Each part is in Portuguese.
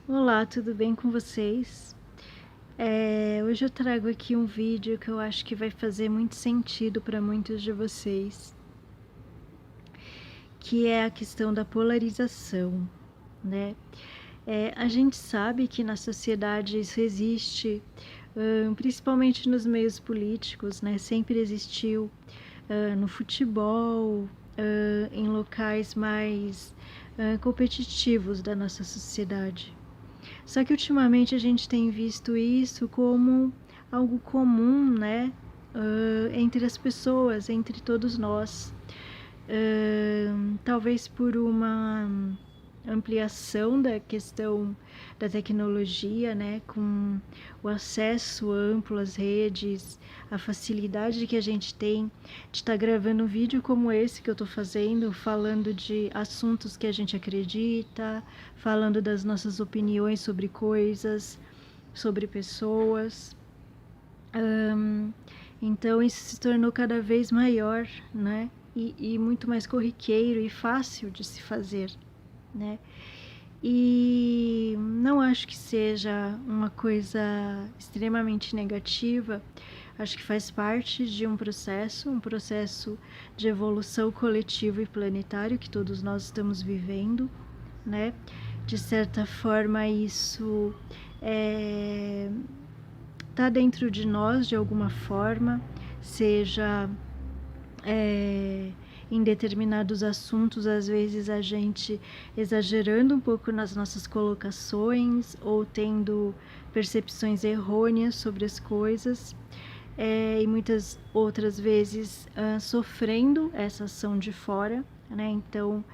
Olá, tudo bem com vocês? Hoje eu trago aqui um vídeo que eu acho que vai fazer muito sentido para muitos de vocês, que é a questão da polarização, né? A gente sabe que na sociedade isso existe, principalmente nos meios políticos, né? Sempre existiu no futebol, em locais mais competitivos da nossa sociedade. Só que ultimamente a gente tem visto isso como algo comum, né? Entre as pessoas, entre todos nós. Talvez por uma ampliação da questão da tecnologia, né, com o acesso amplo às redes, a facilidade que a gente tem de estar gravando um vídeo como esse que eu estou fazendo, falando de assuntos que a gente acredita, falando das nossas opiniões sobre coisas, sobre pessoas. Então isso se tornou cada vez maior, né? E muito mais corriqueiro e fácil de se fazer, né? E não acho que seja uma coisa extremamente negativa. Acho que faz parte de um processo de evolução coletivo e planetário que todos nós estamos vivendo, né? De certa forma, isso está dentro de nós de alguma forma, seja em determinados assuntos, às vezes a gente exagerando um pouco nas nossas colocações ou tendo percepções errôneas sobre as coisas, e muitas outras vezes sofrendo essa ação de fora, né? Então,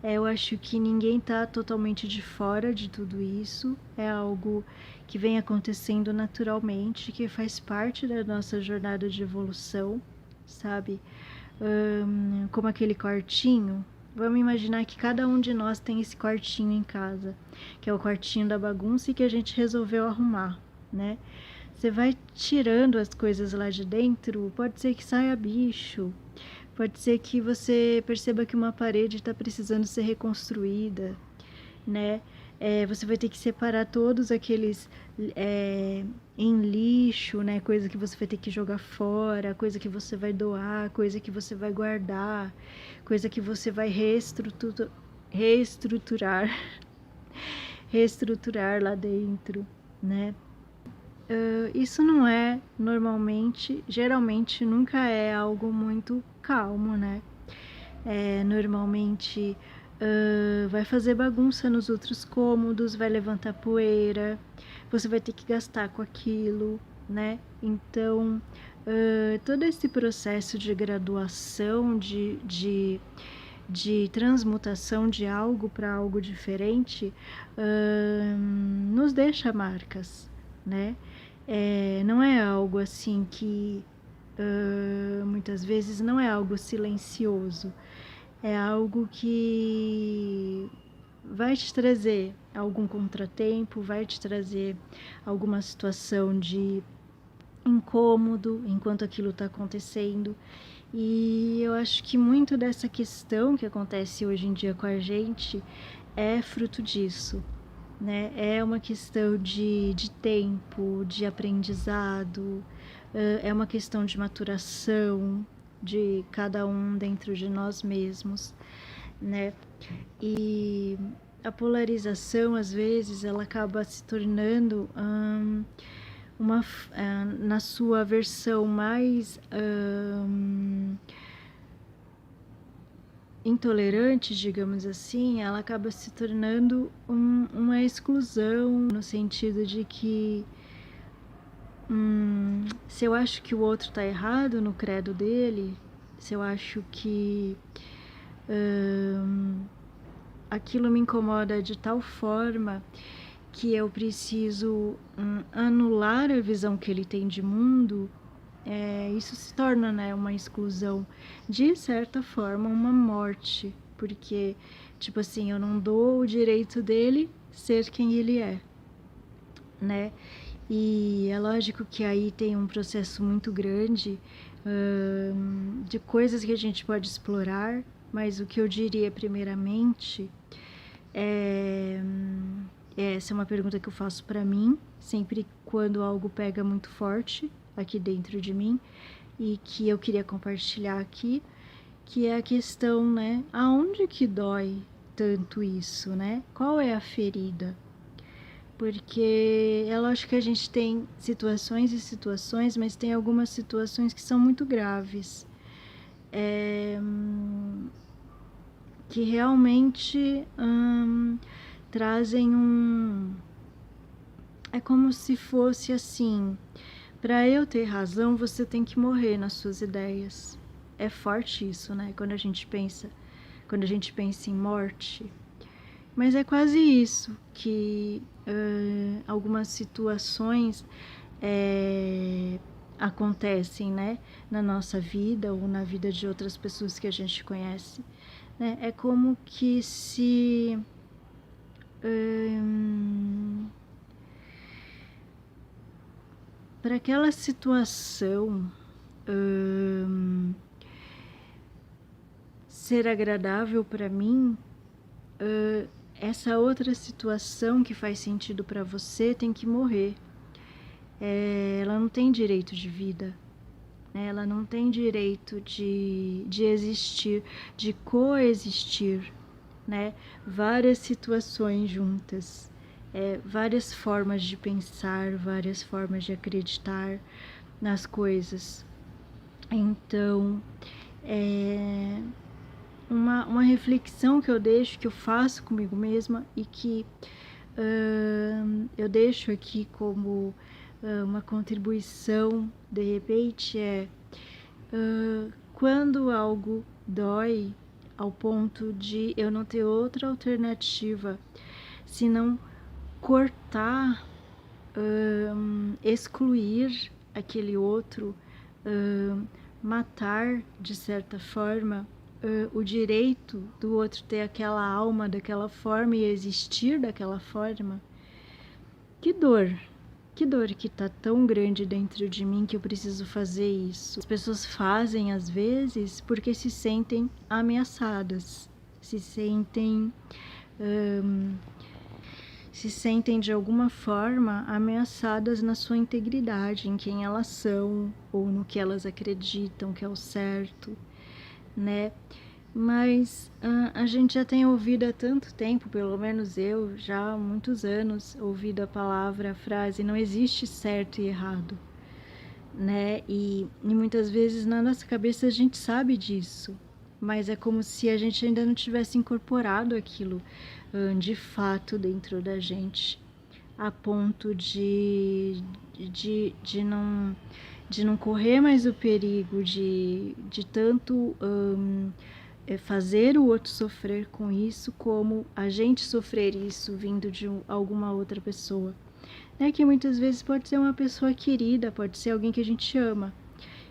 eu acho que ninguém está totalmente de fora de tudo isso, é algo que vem acontecendo naturalmente, que faz parte da nossa jornada de evolução, sabe? Como aquele quartinho. Vamos imaginar que cada um de nós tem esse quartinho em casa, que é o quartinho da bagunça e que a gente resolveu arrumar, né? Você vai tirando as coisas lá de dentro, pode ser que saia bicho, pode ser que você perceba que uma parede está precisando ser reconstruída, né? Você vai ter que separar todos aqueles em lixo, né? Coisa que você vai ter que jogar fora, coisa que você vai doar, coisa que você vai guardar, coisa que você vai reestruturar, reestruturar lá dentro, né? Isso não é normalmente, geralmente nunca é algo muito calmo, né? Normalmente vai fazer bagunça nos outros cômodos, vai levantar poeira, você vai ter que gastar com aquilo, né? Então, todo esse processo de graduação, de transmutação de algo para algo diferente, nos deixa marcas, né? Não é algo assim que muitas vezes não é algo silencioso, é algo que vai te trazer algum contratempo, vai te trazer alguma situação de incômodo enquanto aquilo está acontecendo. E eu acho que muito dessa questão que acontece hoje em dia com a gente é fruto disso, né? É uma questão de tempo, de aprendizado, é uma questão de maturação de cada um dentro de nós mesmos, né? E a polarização, às vezes, ela acaba se tornando na sua versão mais intolerante, digamos assim, ela acaba se tornando uma exclusão, no sentido de que se eu acho que o outro está errado no credo dele, se eu acho que aquilo me incomoda de tal forma que eu preciso anular a visão que ele tem de mundo, isso se torna, né, uma exclusão, de certa forma uma morte, porque tipo assim, eu não dou o direito dele ser quem ele é, né? E é lógico que aí tem um processo muito grande de coisas que a gente pode explorar, mas o que eu diria primeiramente é Essa é uma pergunta que eu faço para mim, sempre quando algo pega muito forte aqui dentro de mim e que eu queria compartilhar aqui, que é a questão, né? Aonde que dói tanto isso, né? Qual é a ferida? Porque é lógico que a gente tem situações e situações, mas tem algumas situações que são muito graves. Que realmente trazem É como se fosse assim: para eu ter razão, você tem que morrer nas suas ideias. É forte isso, né? Quando a gente pensa em morte. Mas é quase isso que algumas situações acontecem, né, na nossa vida ou na vida de outras pessoas que a gente conhece, né? É como que se para aquela situação ser agradável para mim, essa outra situação que faz sentido para você tem que morrer. Ela não tem direito de vida, né? Ela não tem direito de existir, de coexistir, né? Várias situações juntas, várias formas de pensar, várias formas de acreditar nas coisas. Então, uma reflexão que eu deixo, que eu faço comigo mesma e que eu deixo aqui como uma contribuição, de repente, quando algo dói ao ponto de eu não ter outra alternativa senão cortar, excluir aquele outro, matar de certa forma o direito do outro ter aquela alma daquela forma e existir daquela forma. Que dor que tá tão grande dentro de mim que eu preciso fazer isso. As pessoas fazem às vezes porque se sentem ameaçadas, se sentem de alguma forma ameaçadas na sua integridade, em quem elas são ou no que elas acreditam que é o certo, né? Mas a gente já tem ouvido há tanto tempo, pelo menos eu, já há muitos anos, ouvido a palavra, a frase, não existe certo e errado, né? E muitas vezes na nossa cabeça a gente sabe disso, mas é como se a gente ainda não tivesse incorporado aquilo de fato dentro da gente, a ponto de não correr mais o perigo de tanto fazer o outro sofrer com isso, como a gente sofrer isso vindo de alguma outra pessoa, né? Que muitas vezes pode ser uma pessoa querida, pode ser alguém que a gente ama.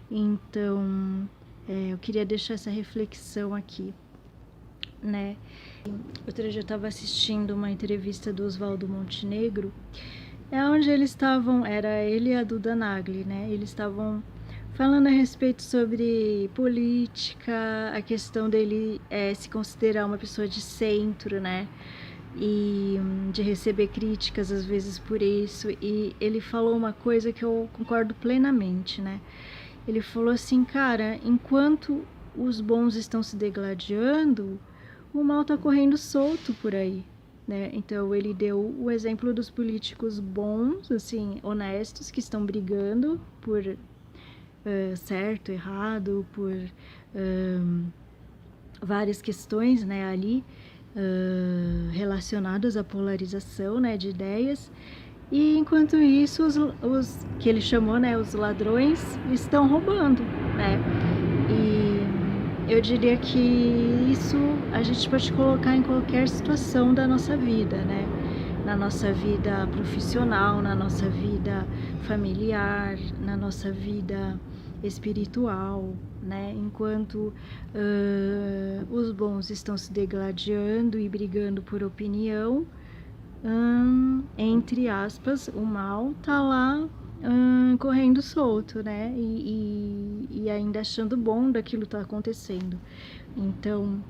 Então, eu queria deixar essa reflexão aqui, né? Outro dia eu estava assistindo uma entrevista do Oswaldo Montenegro, onde eles estavam, era ele e a Duda Nagli, né? Eles estavam falando a respeito sobre política, a questão dele se considerar uma pessoa de centro, né? E de receber críticas às vezes por isso. E ele falou uma coisa que eu concordo plenamente, né? Ele falou assim: cara, enquanto os bons estão se degladiando, o mal tá correndo solto por aí, né? Então ele deu o exemplo dos políticos bons, assim, honestos, que estão brigando por certo, errado, por várias questões, né, ali relacionadas à polarização, né, de ideias. E enquanto isso, os que ele chamou, né, os ladrões, estão roubando, né? E eu diria que isso a gente pode colocar em qualquer situação da nossa vida, né? Na nossa vida profissional, na nossa vida familiar, na nossa vida espiritual, né? Enquanto os bons estão se degladiando e brigando por opinião, entre aspas, o mal tá lá correndo solto, né? E ainda achando bom daquilo tá acontecendo. Então,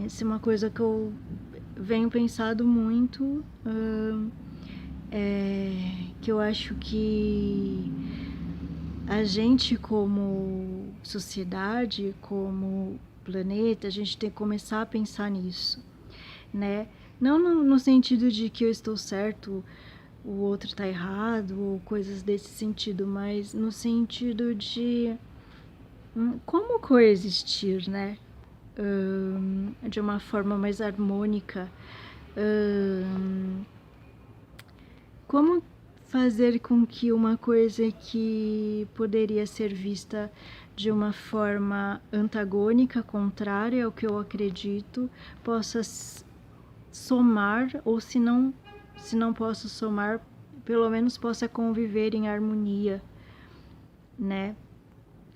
isso é uma coisa que eu venho pensado muito, que eu acho que a gente, como sociedade, como planeta, a gente tem que começar a pensar nisso, né? Não no sentido de que eu estou certo, o outro tá errado, ou coisas desse sentido, mas no sentido de como coexistir, né? De uma forma mais harmônica. Como fazer com que uma coisa que poderia ser vista de uma forma antagônica, contrária ao que eu acredito, possa somar, ou se não posso somar, pelo menos possa conviver em harmonia, né?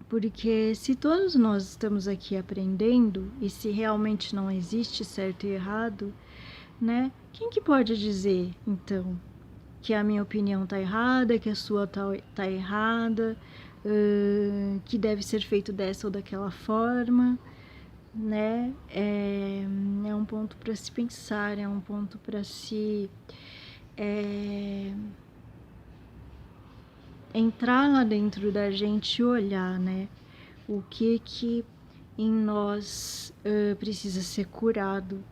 Porque se todos nós estamos aqui aprendendo, e se realmente não existe certo e errado, né? Quem que pode dizer, então, que a minha opinião tá errada, que a sua tá errada, que deve ser feito dessa ou daquela forma, né? É um ponto para se pensar, é um ponto para se entrar lá dentro da gente e olhar, né? O que em nós precisa ser curado,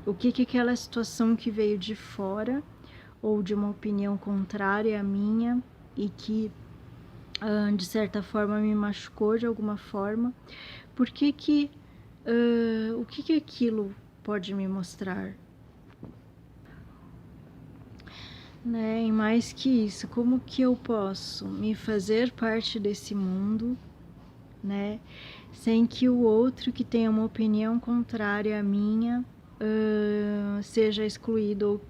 o que aquela situação que veio de fora ou de uma opinião contrária à minha e que de certa forma me machucou de alguma forma, o que aquilo pode me mostrar, né? E mais que isso, como que eu posso me fazer parte desse mundo, né? Sem que o outro que tenha uma opinião contrária à minha seja excluído ou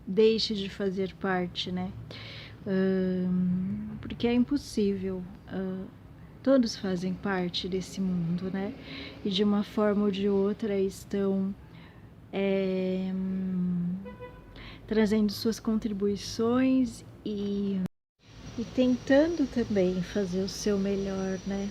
deixe de fazer parte, né? Porque é impossível. Todos fazem parte desse mundo, né? E de uma forma ou de outra estão trazendo suas contribuições e tentando também fazer o seu melhor, né?